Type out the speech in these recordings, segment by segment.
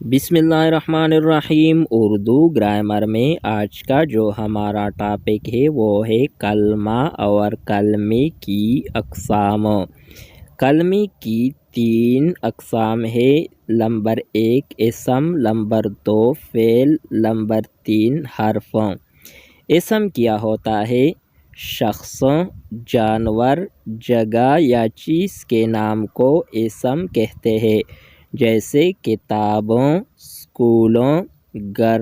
بسم اللہ الرحمن الرحیم۔ اردو گرامر میں آج کا جو ہمارا ٹاپک ہے وہ ہے کلمہ اور کلمے کی اقسام۔ کلمے کی 3 اقسام ہے۔ نمبر 1 اسم، نمبر 2 فعل، نمبر 3 حرف۔ اسم کیا ہوتا ہے؟ شخص، جانور، جگہ یا چیز کے نام کو اسم کہتے ہیں، جیسے کتابوں، اسکولوں، گھر،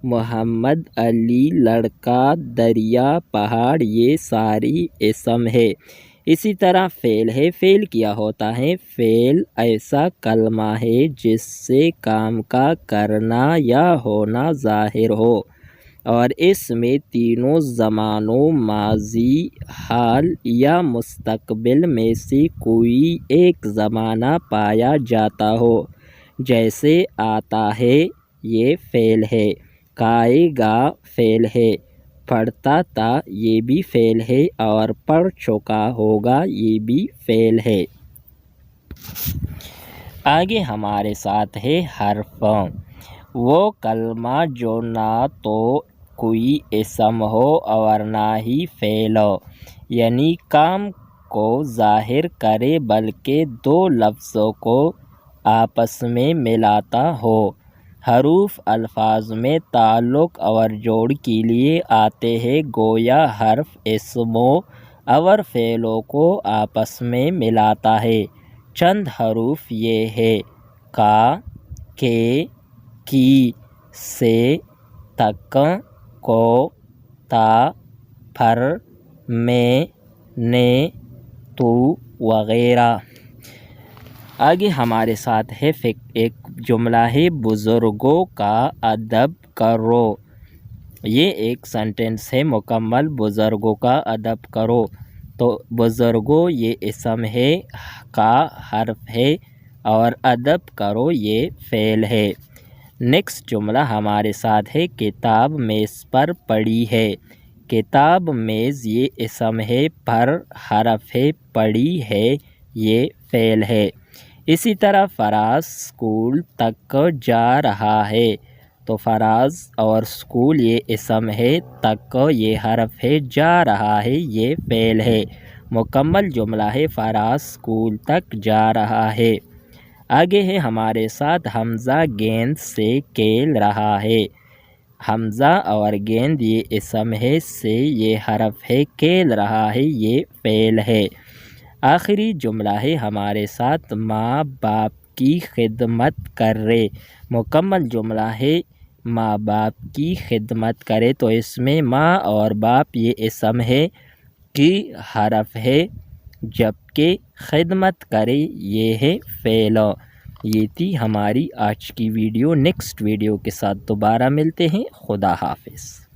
محمد، علی، لڑکا، دریا، پہاڑ، یہ ساری اسم ہے۔ اسی طرح فعل ہے۔ فعل کیا ہوتا ہے؟ فعل ایسا کلمہ ہے جس سے کام کا کرنا یا ہونا ظاہر ہو اور اس میں تینوں زمانوں ماضی، حال یا مستقبل میں سے کوئی ایک زمانہ پایا جاتا ہو، جیسے آتا ہے یہ فعل ہے، کھائے گا فعل ہے، پڑھتا تھا یہ بھی فعل ہے اور پڑھ چکا ہوگا یہ بھی فعل ہے۔ آگے ہمارے ساتھ ہے حرف۔ وہ کلمہ جو نہ تو کوئی اسم ہو اور نہ ہی فعل ہو، یعنی کام کو ظاہر کرے بلکہ 2 لفظوں کو آپس میں ملاتا ہو۔ حروف الفاظ میں تعلق اور جوڑ کے لیے آتے ہیں، گویا حرف اسموں اور فعلوں کو آپس میں ملاتا ہے۔ چند حروف یہ ہے: کا، کے، کی، سے، تک، کو، تا، پر، میں، نے، تو وغیرہ۔ آگے ہمارے ساتھ ہے ایک جملہ ہے: بزرگوں کا ادب کرو۔ یہ ایک سینٹنس ہے مکمل: بزرگوں کا ادب کرو۔ تو بزرگوں یہ اسم ہے، کا حرف ہے اور ادب کرو یہ فعل ہے۔ نیکسٹ جملہ ہمارے ساتھ ہے: کتاب میز پر پڑی ہے۔ کتاب میز یہ اسم ہے، پر حرف ہے، پڑی ہے یہ فعل ہے۔ اسی طرح فراز اسکول تک جا رہا ہے۔ تو فراز اور اسکول یہ اسم ہے، تک یہ حرف ہے، جا رہا ہے یہ فعل ہے۔ مکمل جملہ ہے: فراز اسکول تک جا رہا ہے۔ آگے ہے ہمارے ساتھ: حمزہ گیند سے کھیل رہا ہے۔ حمزہ اور گیند یہ اسم ہے، سے یہ حرف ہے، کھیل رہا ہے یہ فعل ہے۔ آخری جملہ ہے ہمارے ساتھ: ماں باپ کی خدمت کرے۔ مکمل جملہ ہے: ماں باپ کی خدمت کرے۔ تو اس میں ماں اور باپ یہ اسم ہے، کی حرف ہے، جبکہ خدمت کرے یہ ہے فعل۔ یہ تھی ہماری آج کی ویڈیو۔ نیکسٹ ویڈیو کے ساتھ دوبارہ ملتے ہیں۔ خدا حافظ۔